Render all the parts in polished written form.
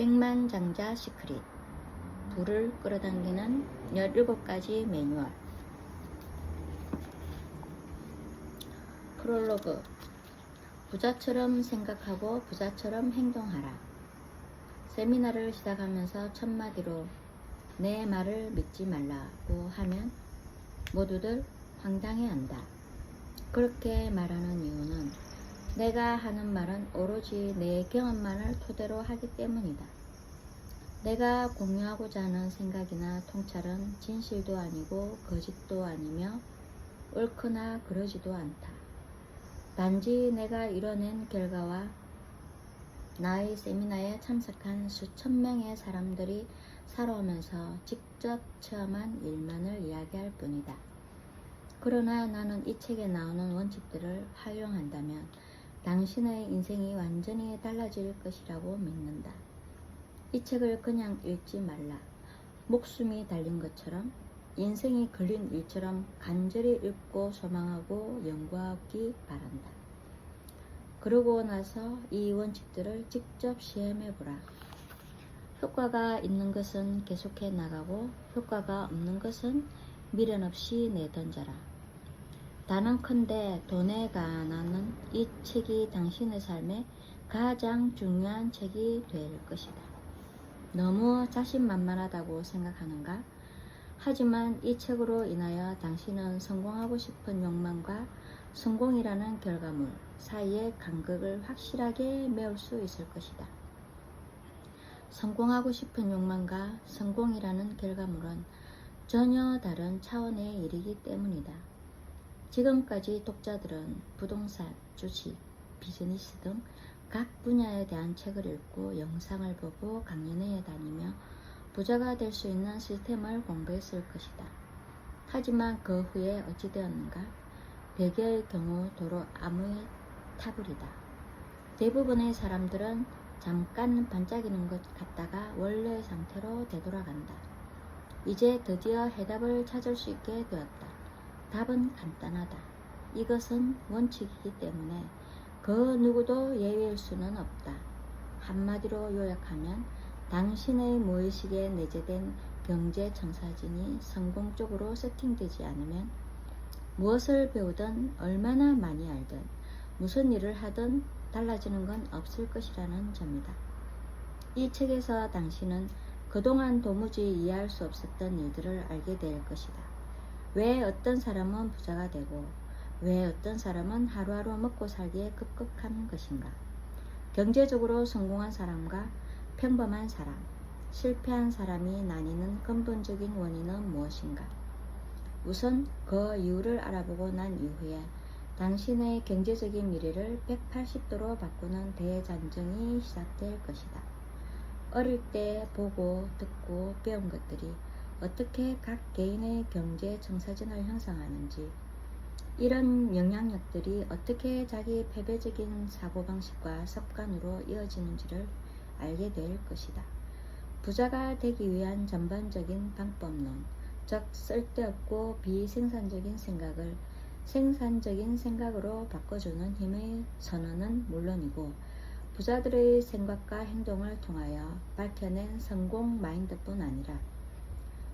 백만장자 시크릿, 부를 끌어당기는 17가지 매뉴얼. 프롤로그. 부자처럼 생각하고 부자처럼 행동하라. 세미나를 시작하면서 첫마디로 내 말을 믿지 말라고 하면 모두들 황당해한다. 그렇게 말하는 이유는 내가 하는 말은 오로지 내 경험만을 토대로 하기 때문이다. 내가 공유하고자 하는 생각이나 통찰은 진실도 아니고 거짓도 아니며 옳거나 그러지도 않다. 단지 내가 이뤄낸 결과와 나의 세미나에 참석한 수천 명의 사람들이 살아오면서 직접 체험한 일만을 이야기할 뿐이다. 그러나 나는 이 책에 나오는 원칙들을 활용한다면 당신의 인생이 완전히 달라질 것이라고 믿는다. 이 책을 그냥 읽지 말라. 목숨이 달린 것처럼, 인생이 걸린 일처럼 간절히 읽고 소망하고 연구하기 바란다. 그러고 나서 이 원칙들을 직접 시험해보라. 효과가 있는 것은 계속해 나가고 효과가 없는 것은 미련 없이 내던져라. 단언컨대 돈에 관한 이 책이 당신의 삶에 가장 중요한 책이 될 것이다. 너무 자신만만하다고 생각하는가? 하지만 이 책으로 인하여 당신은 성공하고 싶은 욕망과 성공이라는 결과물 사이의 간극을 확실하게 메울 수 있을 것이다. 성공하고 싶은 욕망과 성공이라는 결과물은 전혀 다른 차원의 일이기 때문이다. 지금까지 독자들은 부동산, 주식, 비즈니스 등 각 분야에 대한 책을 읽고 영상을 보고 강연회에 다니며 부자가 될 수 있는 시스템을 공부했을 것이다. 하지만 그 후에 어찌 되었는가? 대개의 경우 도로 암의 타불이다. 대부분의 사람들은 잠깐 반짝이는 것 같다가 원래 상태로 되돌아간다. 이제 드디어 해답을 찾을 수 있게 되었다. 답은 간단하다. 이것은 원칙이기 때문에 그 누구도 예외일 수는 없다. 한마디로 요약하면 당신의 무의식에 내재된 경제청사진이 성공적으로 세팅되지 않으면 무엇을 배우든 얼마나 많이 알든 무슨 일을 하든 달라지는 건 없을 것이라는 점이다. 이 책에서 당신은 그동안 도무지 이해할 수 없었던 일들을 알게 될 것이다. 왜 어떤 사람은 부자가 되고 왜 어떤 사람은 하루하루 먹고 살기에 급급한 것인가? 경제적으로 성공한 사람과 평범한 사람, 실패한 사람이 나뉘는 근본적인 원인은 무엇인가? 우선 그 이유를 알아보고 난 이후에 당신의 경제적인 미래를 180도로 바꾸는 대전쟁이 시작될 것이다. 어릴 때 보고 듣고 배운 것들이 어떻게 각 개인의 경제 청사진을 형성하는지, 이런 영향력들이 어떻게 자기 패배적인 사고방식과 습관으로 이어지는지를 알게 될 것이다. 부자가 되기 위한 전반적인 방법론, 즉 쓸데없고 비생산적인 생각을 생산적인 생각으로 바꿔주는 힘의 선언은 물론이고 부자들의 생각과 행동을 통하여 밝혀낸 성공 마인드뿐 아니라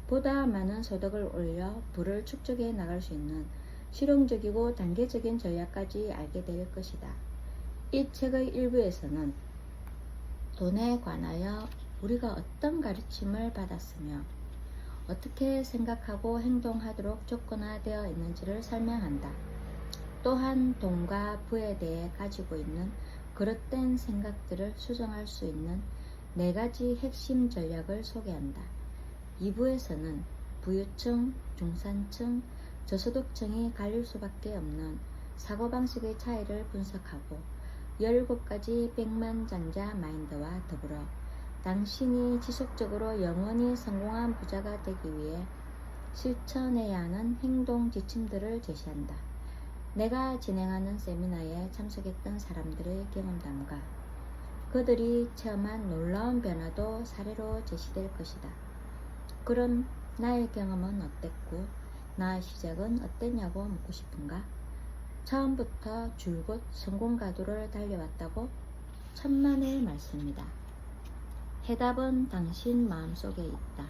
보다 많은 소득을 올려 부를 축적해 나갈 수 있는 실용적이고 단계적인 전략까지 알게 될 것이다. 이 책의 일부에서는 돈에 관하여 우리가 어떤 가르침을 받았으며 어떻게 생각하고 행동하도록 조건화되어 있는지를 설명한다. 또한 돈과 부에 대해 가지고 있는 그릇된 생각들을 수정할 수 있는 4가지 핵심 전략을 소개한다. 2부에서는 부유층, 중산층, 저소득층이 갈릴 수밖에 없는 사고방식의 차이를 분석하고 17가지 백만장자 마인드와 더불어 당신이 지속적으로 영원히 성공한 부자가 되기 위해 실천해야 하는 행동 지침들을 제시한다. 내가 진행하는 세미나에 참석했던 사람들의 경험담과 그들이 체험한 놀라운 변화도 사례로 제시될 것이다. 그럼 나의 경험은 어땠고 나의 시작은 어땠냐고 묻고 싶은가? 처음부터 줄곧 성공 가도를 달려왔다고? 천만의 말씀이다. 해답은 당신 마음속에 있다.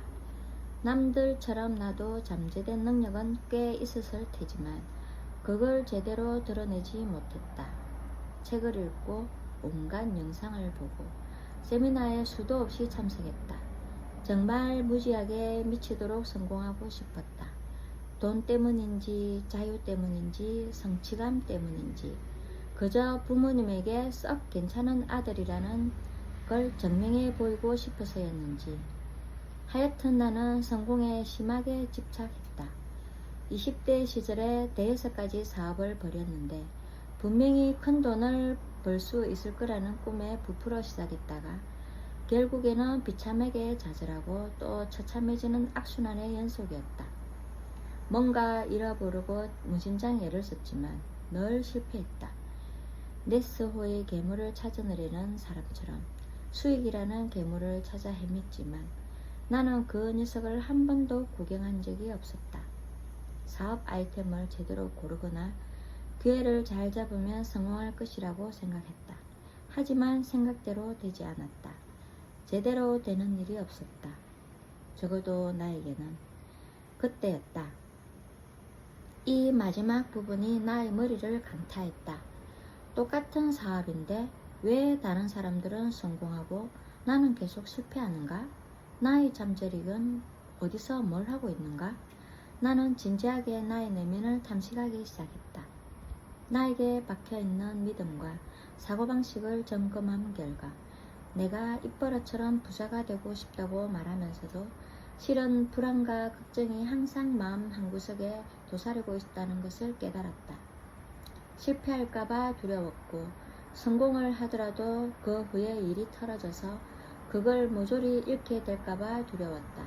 남들처럼 나도 잠재된 능력은 꽤 있었을 테지만 그걸 제대로 드러내지 못했다. 책을 읽고 온갖 영상을 보고 세미나에 수도 없이 참석했다. 정말 무지하게 미치도록 성공하고 싶었다. 돈 때문인지 자유 때문인지 성취감 때문인지 그저 부모님에게 썩 괜찮은 아들이라는 걸 증명해 보이고 싶어서였는지 하여튼 나는 성공에 심하게 집착했다. 20대 시절에 대여섯 가지 사업을 벌였는데 분명히 큰 돈을 벌 수 있을 거라는 꿈에 부풀어 시작했다가 결국에는 비참하게 좌절하고 또 처참해지는 악순환의 연속이었다. 뭔가 잃어버리고 무진장 애를 썼지만 늘 실패했다. 네스호의 괴물을 찾아내려는 사람처럼 수익이라는 괴물을 찾아 헤맸지만 나는 그 녀석을 한 번도 구경한 적이 없었다. 사업 아이템을 제대로 고르거나 기회를 잘 잡으면 성공할 것이라고 생각했다. 하지만 생각대로 되지 않았다. 제대로 되는 일이 없었다. 적어도 나에게는 그때였다. 이 마지막 부분이 나의 머리를 강타했다. 똑같은 사업인데 왜 다른 사람들은 성공하고 나는 계속 실패하는가? 나의 잠재력은 어디서 뭘 하고 있는가? 나는 진지하게 나의 내면을 탐색하기 시작했다. 나에게 박혀있는 믿음과 사고방식을 점검한 결과 내가 입버릇처럼 부자가 되고 싶다고 말하면서도 실은 불안과 걱정이 항상 마음 한구석에 도사리고 있다는 것을 깨달았다. 실패할까봐 두려웠고 성공을 하더라도 그 후에 일이 털어져서 그걸 모조리 잃게 될까봐 두려웠다.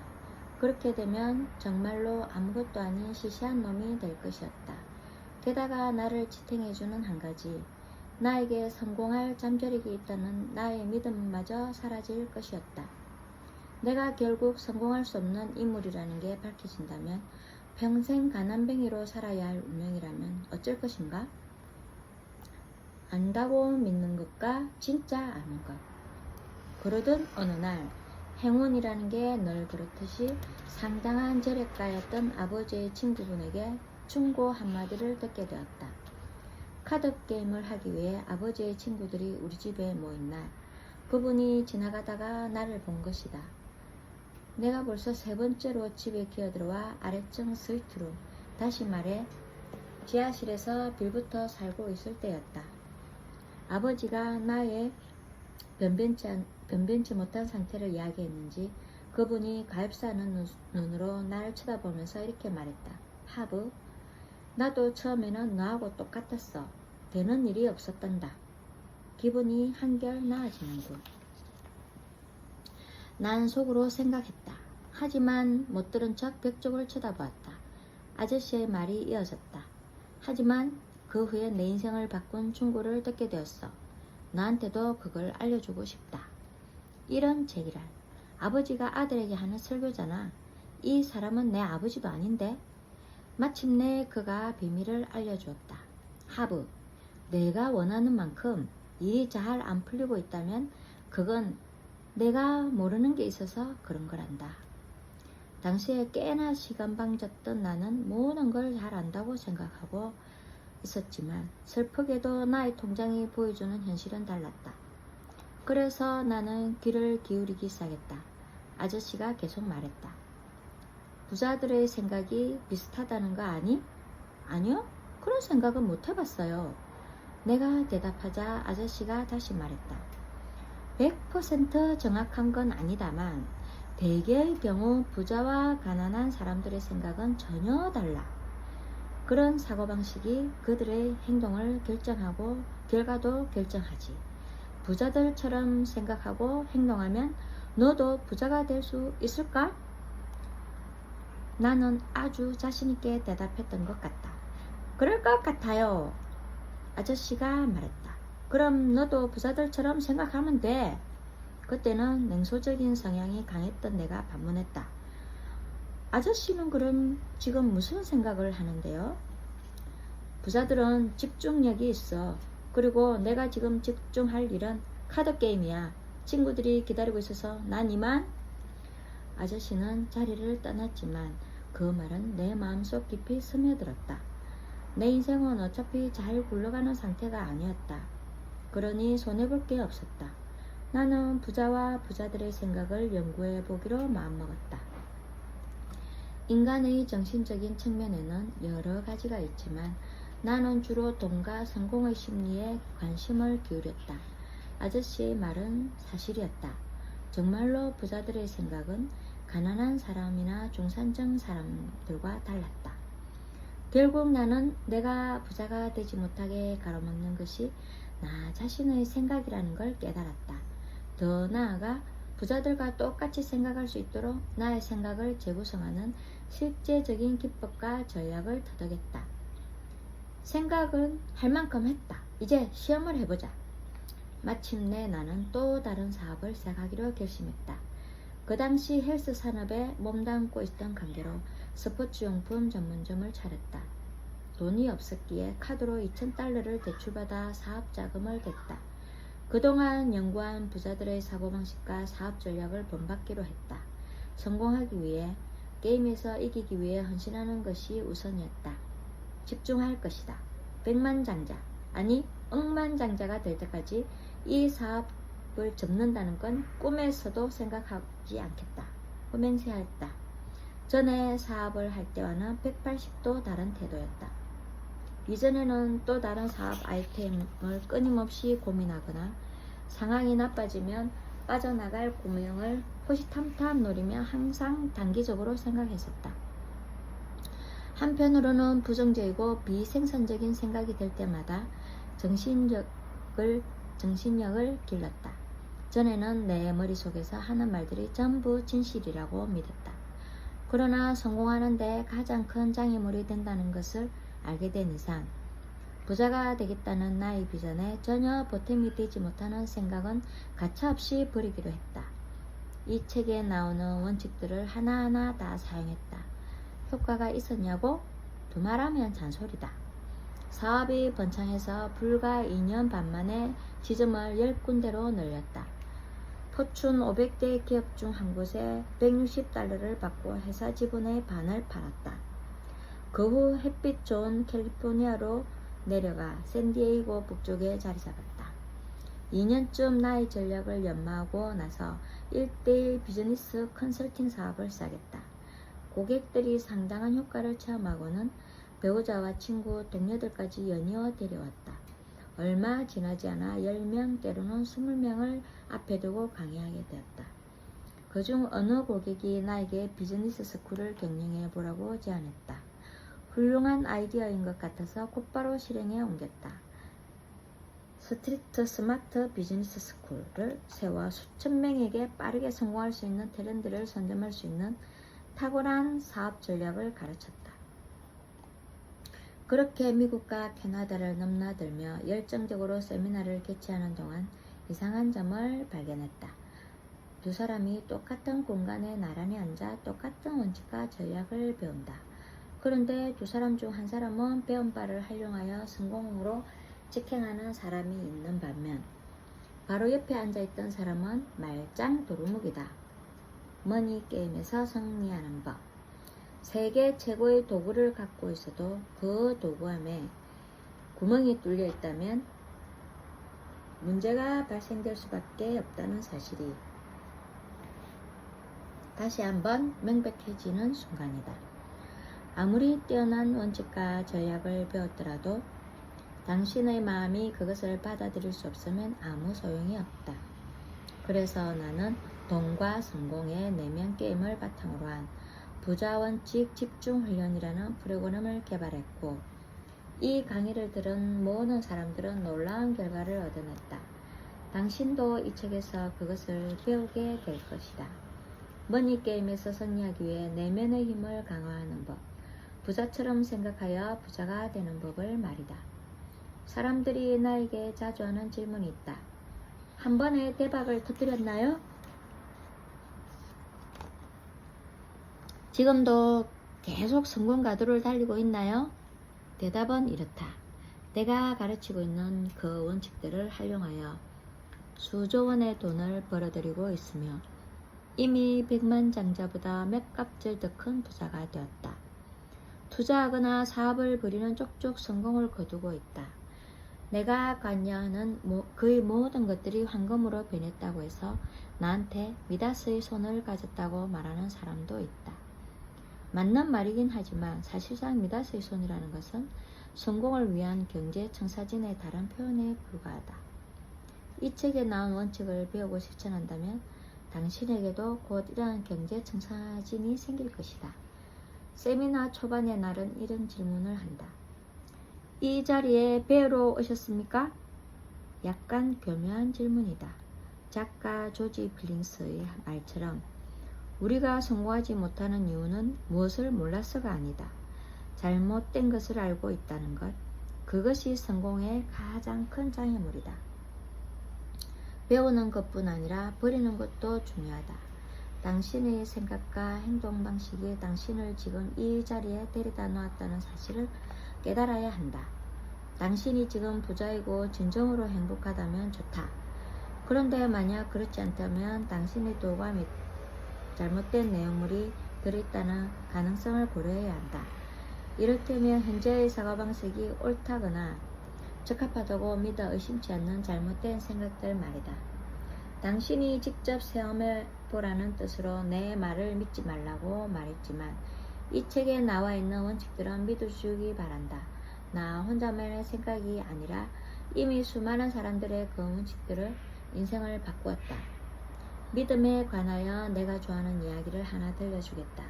그렇게 되면 정말로 아무것도 아닌 시시한 놈이 될 것이었다. 게다가 나를 지탱해주는 한 가지, 나에게 성공할 잠재력이 있다는 나의 믿음마저 사라질 것이었다. 내가 결국 성공할 수 없는 인물이라는 게 밝혀진다면 평생 가난뱅이로 살아야 할 운명이라면 어쩔 것인가? 안다고 믿는 것과 진짜 아는 것. 그러던 어느 날 행운이라는 게 늘 그렇듯이 상당한 저력가였던 아버지의 친구분에게 충고 한마디를 듣게 되었다. 카드 게임을 하기 위해 아버지의 친구들이 우리 집에 모인 날 그분이 지나가다가 나를 본 것이다. 내가 벌써 세 번째로 집에 기어들어와 아래층 스위트룸, 다시 말해 지하실에서 빌부터 살고 있을 때였다. 아버지가 나의 변변치 못한 상태를 이야기했는지 그분이 가엾은 눈으로 나를 쳐다보면서 이렇게 말했다. 하브, 나도 처음에는 너하고 똑같았어. 되는 일이 없었단다. 기분이 한결 나아지는군. 난 속으로 생각했다. 하지만 못 들은 척 벽 쪽을 쳐다보았다. 아저씨의 말이 이어졌다. 하지만 그 후에 내 인생을 바꾼 충고를 듣게 되었어. 나한테도 그걸 알려주고 싶다. 이런 제기랄. 아버지가 아들에게 하는 설교잖아. 이 사람은 내 아버지도 아닌데. 마침내 그가 비밀을 알려주었다. 하브, 내가 원하는 만큼 일이 잘 안 풀리고 있다면 그건 내가 모르는 게 있어서 그런 거란다. 당시에 꽤나 시간방졌던 나는 모든 걸 잘 안다고 생각하고 있었지만 슬프게도 나의 통장이 보여주는 현실은 달랐다. 그래서 나는 귀를 기울이기 시작했다. 아저씨가 계속 말했다. 부자들의 생각이 비슷하다는 거 아니? 아니요? 그런 생각은 못 해봤어요. 내가 대답하자 아저씨가 다시 말했다. 100% 정확한 건 아니다만 대개의 경우 부자와 가난한 사람들의 생각은 전혀 달라. 그런 사고방식이 그들의 행동을 결정하고 결과도 결정하지. 부자들처럼 생각하고 행동하면 너도 부자가 될 수 있을까? 나는 아주 자신있게 대답했던 것 같다. 그럴 것 같아요. 아저씨가 말했다. 그럼 너도 부자들처럼 생각하면 돼. 그때는 냉소적인 성향이 강했던 내가 반문했다. 아저씨는 그럼 지금 무슨 생각을 하는데요? 부자들은 집중력이 있어. 그리고 내가 지금 집중할 일은 카드 게임이야. 친구들이 기다리고 있어서 난 이만. 아저씨는 자리를 떠났지만 그 말은 내 마음속 깊이 스며들었다. 내 인생은 어차피 잘 굴러가는 상태가 아니었다. 그러니 손해볼 게 없었다. 나는 부자와 부자들의 생각을 연구해 보기로 마음먹었다. 인간의 정신적인 측면에는 여러 가지가 있지만 나는 주로 돈과 성공의 심리에 관심을 기울였다. 아저씨의 말은 사실이었다. 정말로 부자들의 생각은 가난한 사람이나 중산층 사람들과 달랐다. 결국 나는 내가 부자가 되지 못하게 가로막는 것이 나 자신의 생각이라는 걸 깨달았다. 더 나아가 부자들과 똑같이 생각할 수 있도록 나의 생각을 재구성하는 실제적인 기법과 전략을 터득했다. 생각은 할 만큼 했다. 이제 시험을 해보자. 마침내 나는 또 다른 사업을 시작하기로 결심했다. 그 당시 헬스 산업에 몸담고 있던 관계로 스포츠용품 전문점을 차렸다. 돈이 없었기에 카드로 $2,000를 대출받아 사업 자금을 댔다. 그동안 연구한 부자들의 사고방식과 사업 전략을 본받기로 했다. 성공하기 위해 게임에서 이기기 위해 헌신하는 것이 우선이었다. 집중할 것이다. 백만장자, 아니 억만장자가 될 때까지 이 사업을 접는다는 건 꿈에서도 생각하지 않겠다. 맹세했다. 전에 사업을 할 때와는 180도 다른 태도였다. 이전에는 또 다른 사업 아이템을 끊임없이 고민하거나 상황이 나빠지면 빠져나갈 구멍을 호시탐탐 노리며 항상 단기적으로 생각했었다. 한편으로는 부정적이고 비생산적인 생각이 들 때마다 정신력을 길렀다. 전에는 내 머릿속에서 하는 말들이 전부 진실이라고 믿었다. 그러나 성공하는데 가장 큰 장애물이 된다는 것을 알게 된 이상 부자가 되겠다는 나의 비전에 전혀 보탬이 되지 못하는 생각은 가차없이 버리기로 했다. 이 책에 나오는 원칙들을 하나하나 다 사용했다. 효과가 있었냐고? 두말하면 잔소리다. 사업이 번창해서 불과 2년 반 만에 지점을 10군데로 늘렸다. 포춘 500대 기업 중 한 곳에 $160를 받고 회사 지분의 반을 팔았다. 그 후 햇빛 좋은 캘리포니아로 내려가 샌디에이고 북쪽에 자리 잡았다. 2년쯤 나의 전략을 연마하고 나서 1:1 비즈니스 컨설팅 사업을 시작했다. 고객들이 상당한 효과를 체험하고는 배우자와 친구, 동료들까지 연이어 데려왔다. 얼마 지나지 않아 10명 때로는 20명을 앞에 두고 강의하게 되었다. 그중 어느 고객이 나에게 비즈니스 스쿨을 경영해 보라고 제안했다. 훌륭한 아이디어인 것 같아서 곧바로 실행에 옮겼다. 스트리트 스마트 비즈니스 스쿨을 세워 수천 명에게 빠르게 성공할 수 있는 트렌드를 선점할 수 있는 탁월한 사업 전략을 가르쳤다. 그렇게 미국과 캐나다를 넘나들며 열정적으로 세미나를 개최하는 동안 이상한 점을 발견했다. 두 사람이 똑같은 공간에 나란히 앉아 똑같은 원칙과 전략을 배운다. 그런데 두 사람 중 한 사람은 배운 바를 활용하여 성공으로 직행하는 사람이 있는 반면 바로 옆에 앉아있던 사람은 말짱 도루묵이다. 머니 게임에서 승리하는 법. 세계 최고의 도구를 갖고 있어도 그 도구함에 구멍이 뚫려 있다면 문제가 발생될 수밖에 없다는 사실이 다시 한번 명백해지는 순간이다. 아무리 뛰어난 원칙과 전략을 배웠더라도 당신의 마음이 그것을 받아들일 수 없으면 아무 소용이 없다. 그래서 나는 돈과 성공의 내면 게임을 바탕으로 한 부자원칙 집중훈련이라는 프로그램을 개발했고 이 강의를 들은 모든 사람들은 놀라운 결과를 얻어냈다. 당신도 이 책에서 그것을 배우게 될 것이다. 머니게임에서 승리하기 위해 내면의 힘을 강화하는 법, 부자처럼 생각하여 부자가 되는 법을 말이다. 사람들이 나에게 자주 하는 질문이 있다. 한 번에 대박을 터뜨렸나요? 지금도 계속 성공 가도를 달리고 있나요? 대답은 이렇다. 내가 가르치고 있는 그 원칙들을 활용하여 수조 원의 돈을 벌어들이고 있으며 이미 백만장자보다 몇 값질 더 큰 부자가 되었다. 투자하거나 사업을 벌이는 쪽쪽 성공을 거두고 있다. 내가 관여하는 거의 모든 것들이 황금으로 변했다고 해서 나한테 미다스의 손을 가졌다고 말하는 사람도 있다. 맞는 말이긴 하지만 사실상 미다스의 손이라는 것은 성공을 위한 경제 청사진의 다른 표현에 불과하다. 이 책에 나온 원칙을 배우고 실천한다면 당신에게도 곧 이러한 경제 청사진이 생길 것이다. 세미나 초반의 날은 이런 질문을 한다. 이 자리에 배우러 오셨습니까? 약간 교묘한 질문이다. 작가 조지 필링스의 말처럼 우리가 성공하지 못하는 이유는 무엇을 몰라서가 아니다. 잘못된 것을 알고 있다는 것. 그것이 성공의 가장 큰 장애물이다. 배우는 것뿐 아니라 버리는 것도 중요하다. 당신의 생각과 행동 방식이 당신을 지금 이 자리에 데려다 놓았다는 사실을 깨달아야 한다. 당신이 지금 부자이고 진정으로 행복하다면 좋다. 그런데 만약 그렇지 않다면 당신의 도구가 잘못된 내용물이 들어있다는 가능성을 고려해야 한다. 이를테면 현재의 사고방식이 옳다거나 적합하다고 믿어 의심치 않는 잘못된 생각들 말이다. 당신이 직접 체험해보라는 뜻으로 내 말을 믿지 말라고 말했지만 이 책에 나와 있는 원칙들은 믿어주기 바란다. 나 혼자만의 생각이 아니라 이미 수많은 사람들의 그 원칙들을 인생을 바꾸었다. 믿음에 관하여 내가 좋아하는 이야기를 하나 들려주겠다.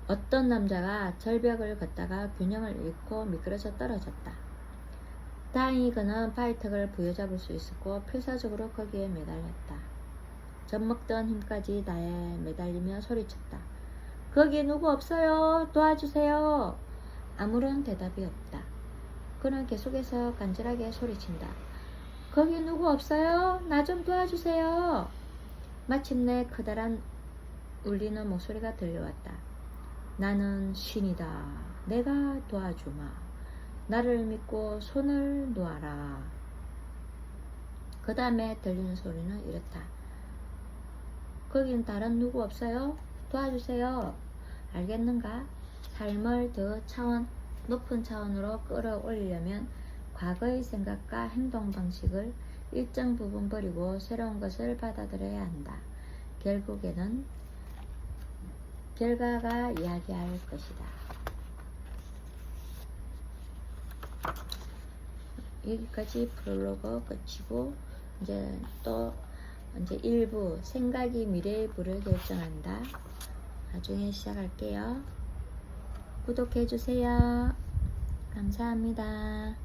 어떤 남자가 절벽을 걷다가 균형을 잃고 미끄러져 떨어졌다. 다행히 그는 발턱을 부여잡을 수 있었고 필사적으로 거기에 매달렸다. 젖먹던 힘까지 다해 매달리며 소리쳤다. 거기 누구 없어요? 도와주세요. 아무런 대답이 없다. 그는 계속해서 간절하게 소리친다. 거기 누구 없어요? 나 좀 도와주세요. 마침내 커다란 울리는 목소리가 들려왔다. 나는 신이다. 내가 도와주마. 나를 믿고 손을 놓아라. 그 다음에 들리는 소리는 이렇다. 거긴 다른 누구 없어요? 도와주세요. 알겠는가? 삶을 더 높은 차원으로 끌어올리려면 과거의 생각과 행동 방식을 일정 부분 버리고 새로운 것을 받아들여야 한다. 결국에는 결과가 이야기할 것이다. 여기까지 프롤로그 끝이고 이제 일부 생각이 미래의 부를 결정한다. 나중에 시작할게요. 구독해주세요. 감사합니다.